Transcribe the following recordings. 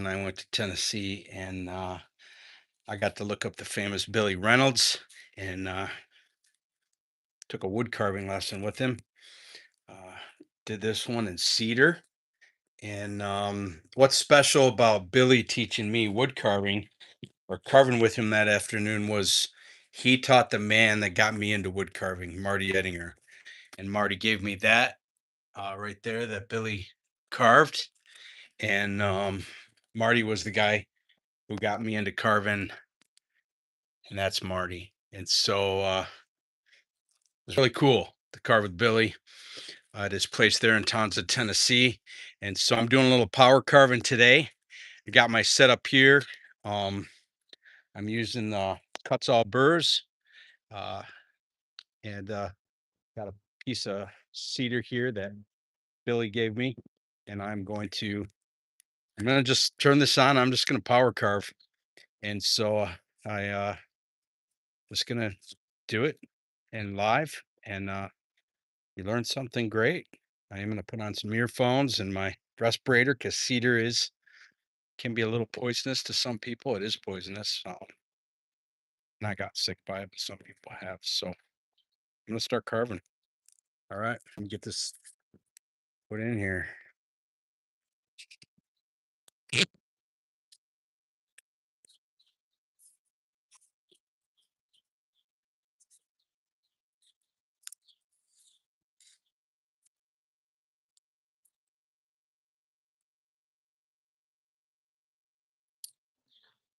and I went to Tennessee, and I got to look up the famous Billy Reynolds, and took a wood carving lesson with him. Uh, did this one in cedar. And what's special about Billy teaching me wood carving or carving with him that afternoon was he taught the man that got me into wood carving, Marty Ettinger. And Marty gave me that right there that Billy carved. And Marty was the guy who got me into carving, and that's Marty. And so it's really cool to carve with Billy at his place there in Townsend, Tennessee. And so I'm doing a little power carving today. I got my setup here. Um, I'm using cuts all burrs, uh, and got a piece of cedar here that Billy gave me, and I'm gonna just turn this on. I'm just gonna power carve, and so I just gonna do it and live, and you learn something great. I am gonna put on some earphones and my respirator because cedar is can be a little poisonous to some people. It is poisonous. And I got sick by it, but some people have. So I'm gonna start carving. All right, let me get this put in here.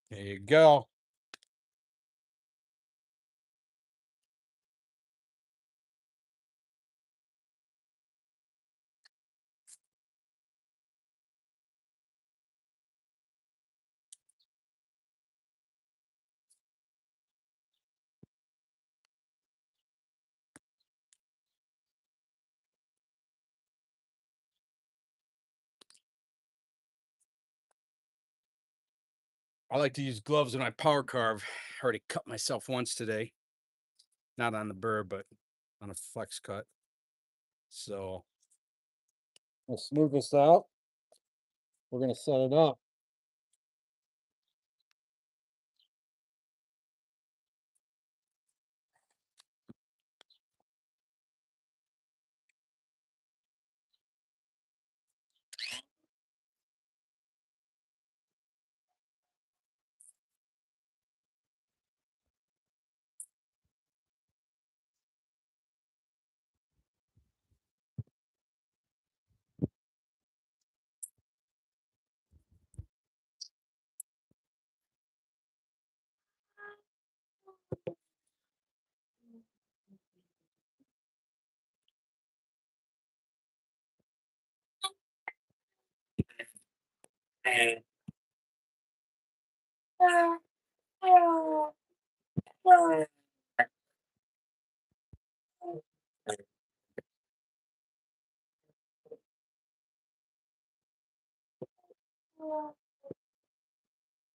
There you go. I like to use gloves when I power carve. I already cut myself once today, not on the burr, but on a flex cut. So we'll smooth this out. We're gonna set it up.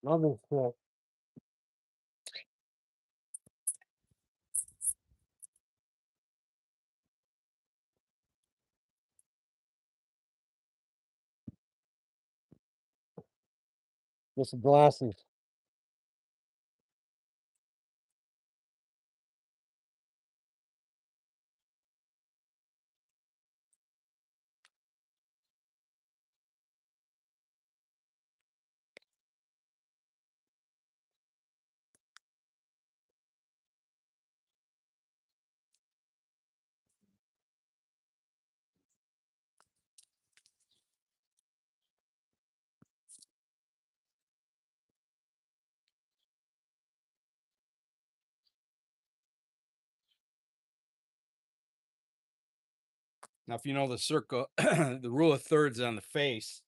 Love this stuff. Get some glasses. Now, if you know the circle, the rule of thirds on the face,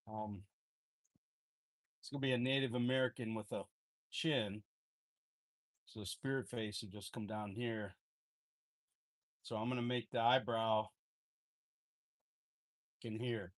um, it's gonna be a Native American with a chin. So the spirit face will just come down here. So I'm gonna make the eyebrow in here.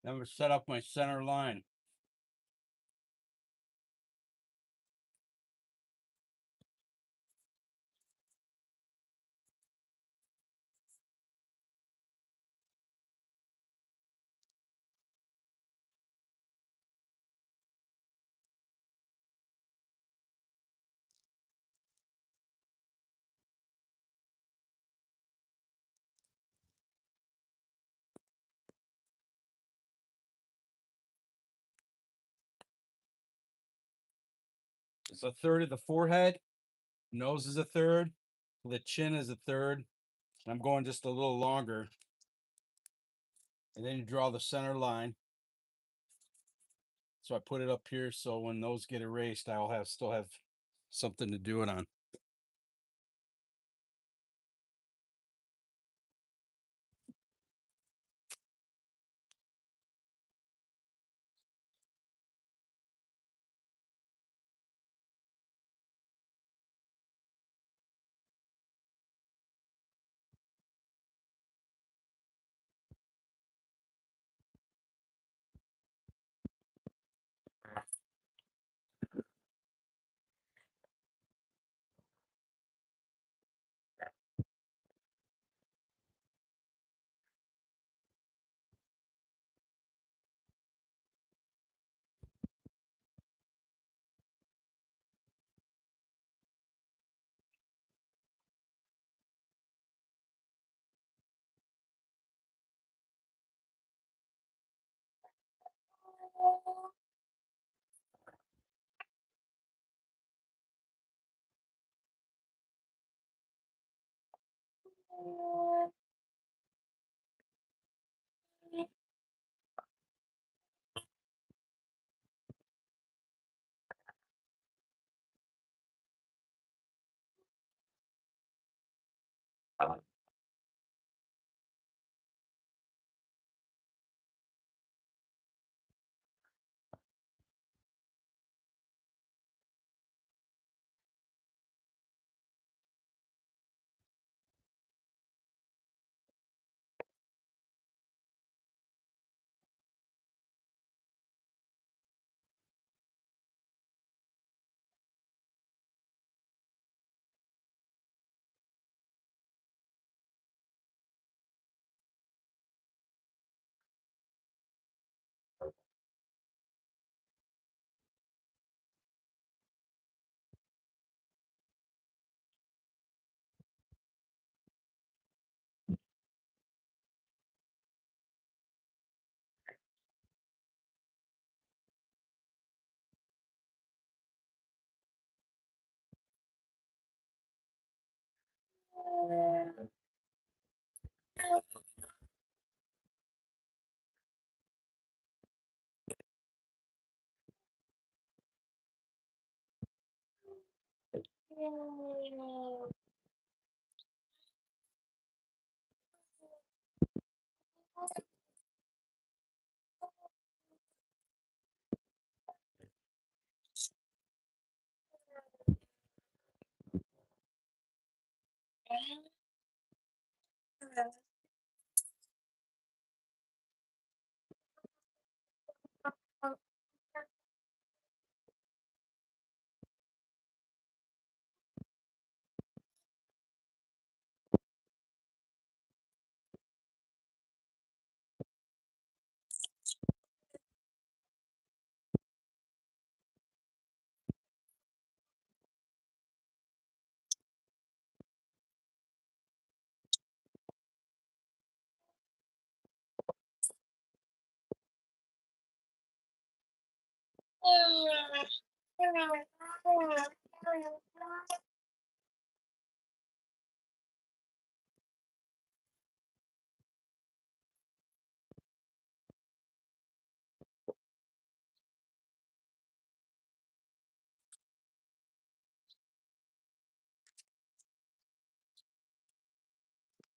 Then I'm gonna set up my center line. It's a third of the forehead. Nose is a third. The chin is a third. I'm going just a little longer. And then you draw the center line. So I put it up here so when those get erased, I'll still have something to do it on.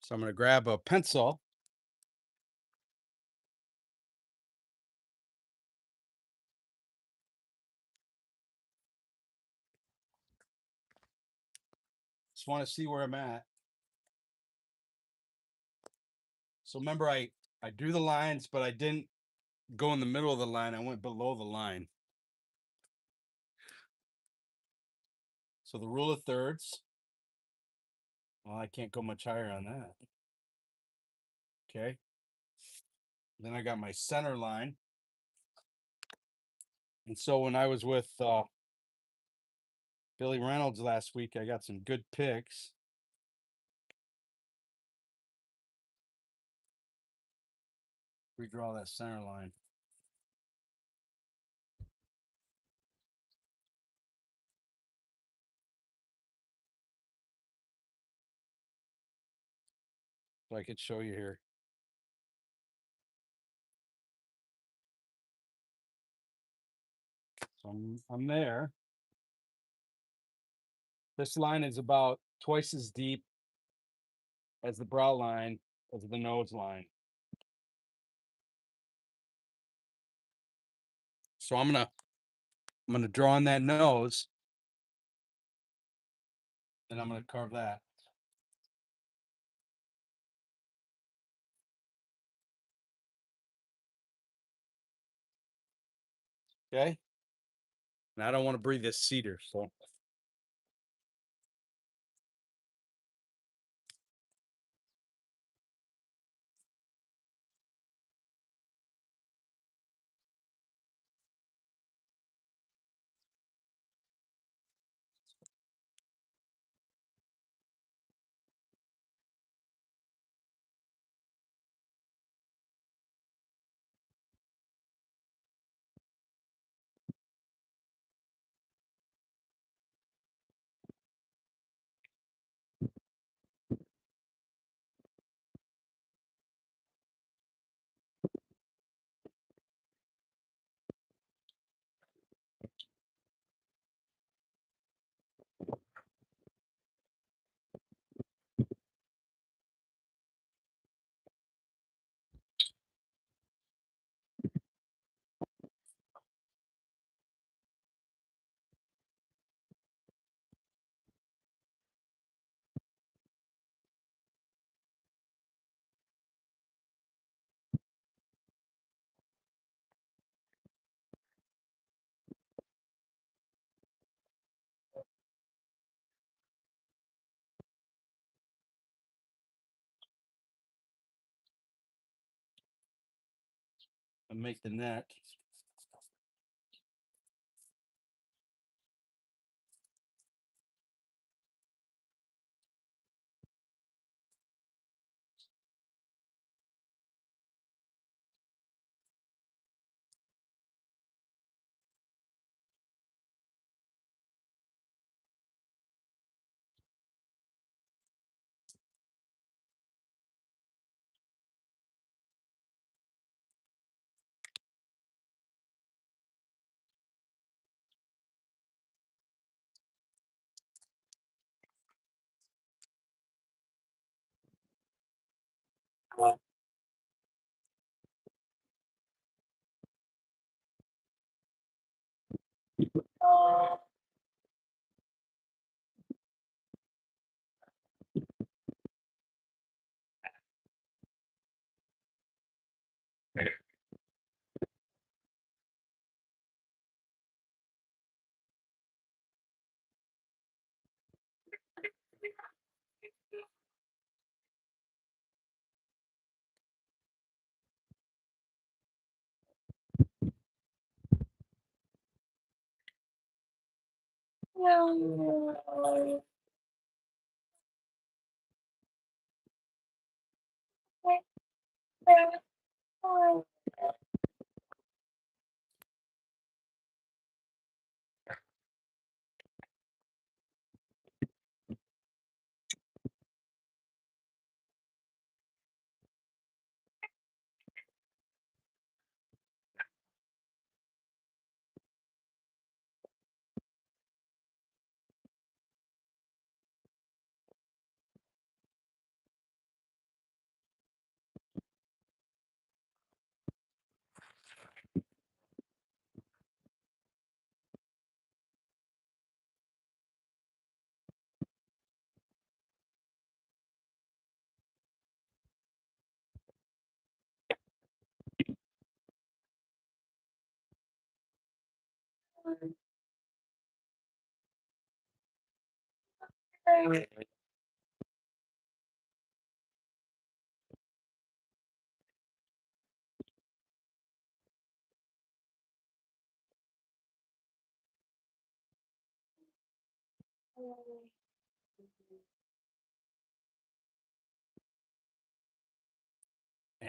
So I'm going to grab a pencil. Just want to see where I'm at. So remember, I drew the lines, but I didn't go in the middle of the line. I went below the line. So the rule of thirds. Well, I can't go much higher on that. Okay. Then I got my center line. And so when I was with Billy Reynolds last week, I got some good picks. Redraw that center line. So I could show you here. So I'm there. This line is about twice as deep as the brow line as the nose line. So I'm gonna draw on that nose, and I'm gonna carve that. Okay. And I don't want to breathe this cedar, so I make the net. Man,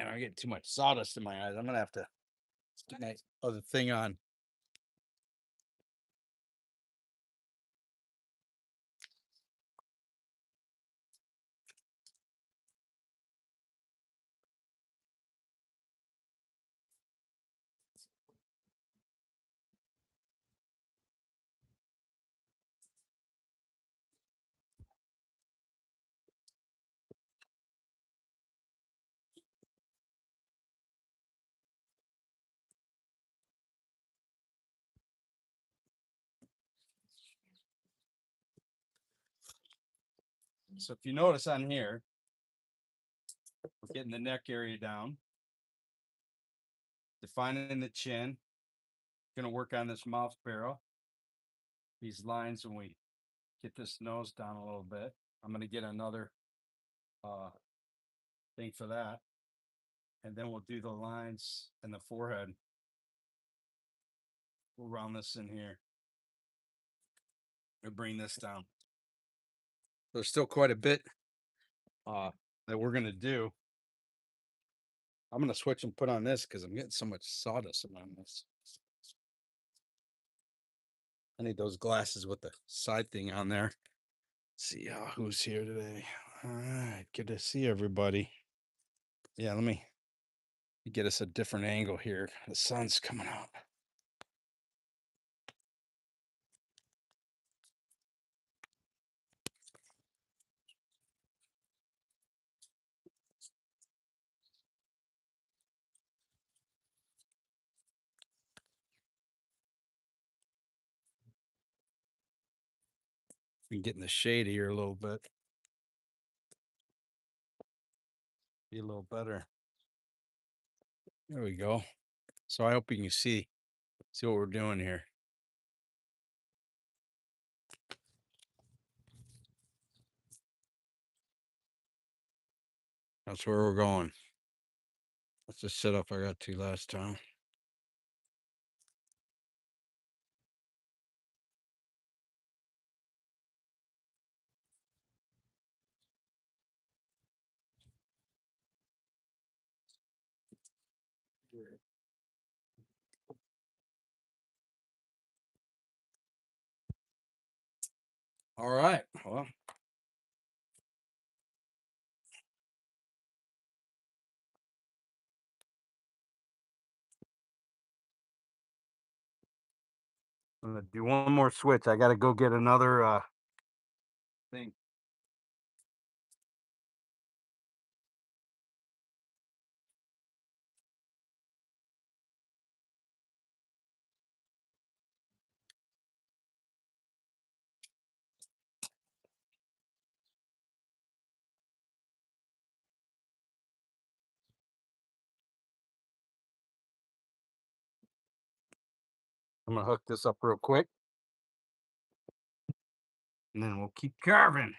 I get too much sawdust in my eyes. I'm gonna have to get my other thing on. So if you notice on here, we're getting the neck area down, defining the chin. Gonna work on this mouth barrel. These lines when we get this nose down a little bit. I'm gonna get another thing for that. And then we'll do the lines and the forehead. We'll round this in here. We'll bring this down. There's still quite a bit that we're gonna do. I'm gonna switch and put on this because I'm getting so much sawdust on this. I need those glasses with the side thing on there. Let's see who's here today. All right, good to see everybody. Yeah, let me get us a different angle here. The sun's coming out. We can get in the shade here a little bit. Be a little better. There we go. So I hope you can see what we're doing here. That's where we're going. That's the setup I got to last time. All right. Well, I'm gonna do one more switch. I gotta go get another thing. I'm gonna hook this up real quick. And then we'll keep carving.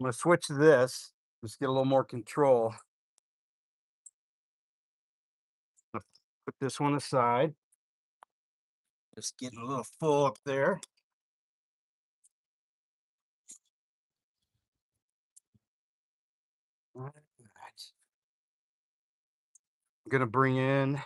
I'm gonna switch to this. Just get a little more control. Put this one aside. Just getting a little full up there. All right. I'm gonna bring in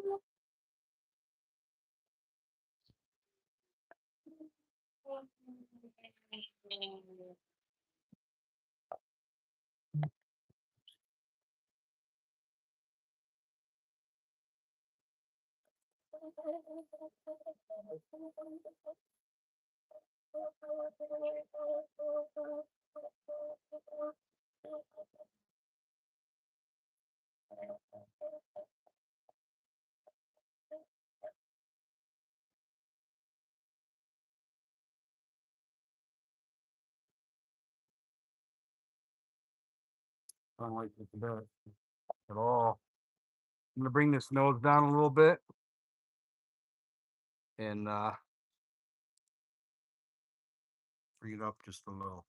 I don't like this a bit at all. I'm gonna bring this nose down a little bit and bring it up just a little.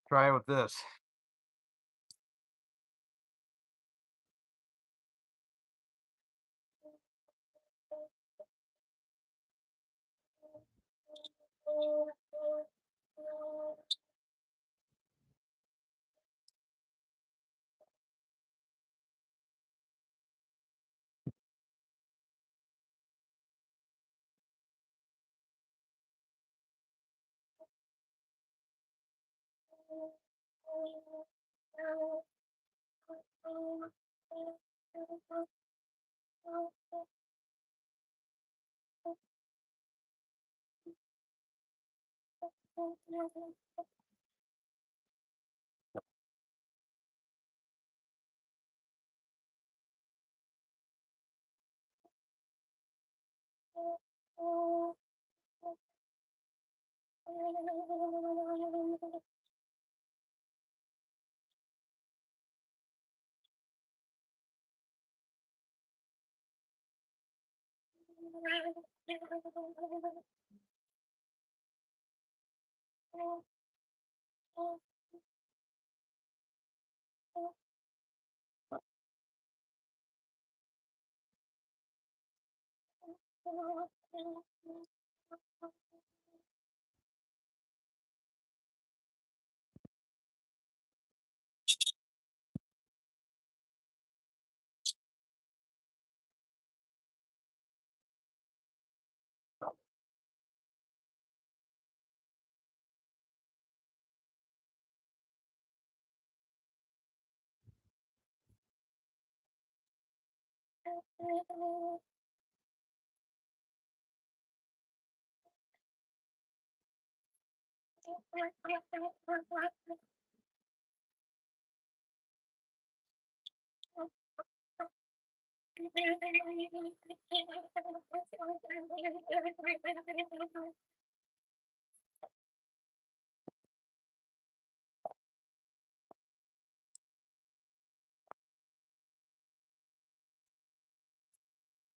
Try it with this.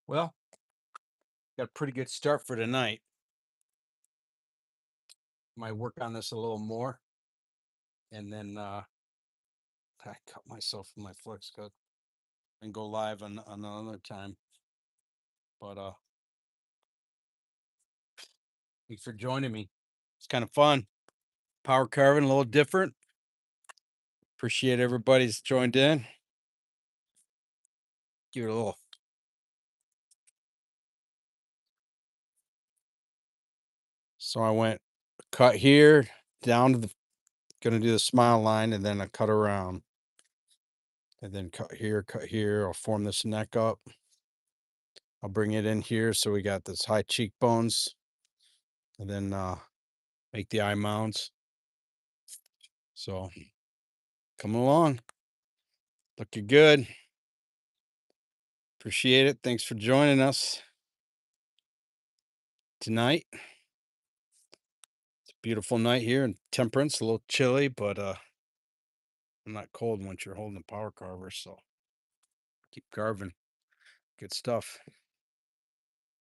Well, got a pretty good start for tonight. Might work on this a little more, and then I cut myself with my flex cut and go live on another time. But thanks for joining me. It's kind of fun. Power carving, a little different. Appreciate everybody's joined in. Give it a little. So I went cut here down to the gonna do the smile line, and then I cut around. And then cut here, cut here. I'll form this neck up. I'll bring it in here so we got this high cheekbones. And then make the eye mounts. So coming along. Looking good. Appreciate it. Thanks for joining us tonight. It's a beautiful night here in Temperance, a little chilly, but I'm not cold once you're holding a power carver, so keep carving. Good stuff.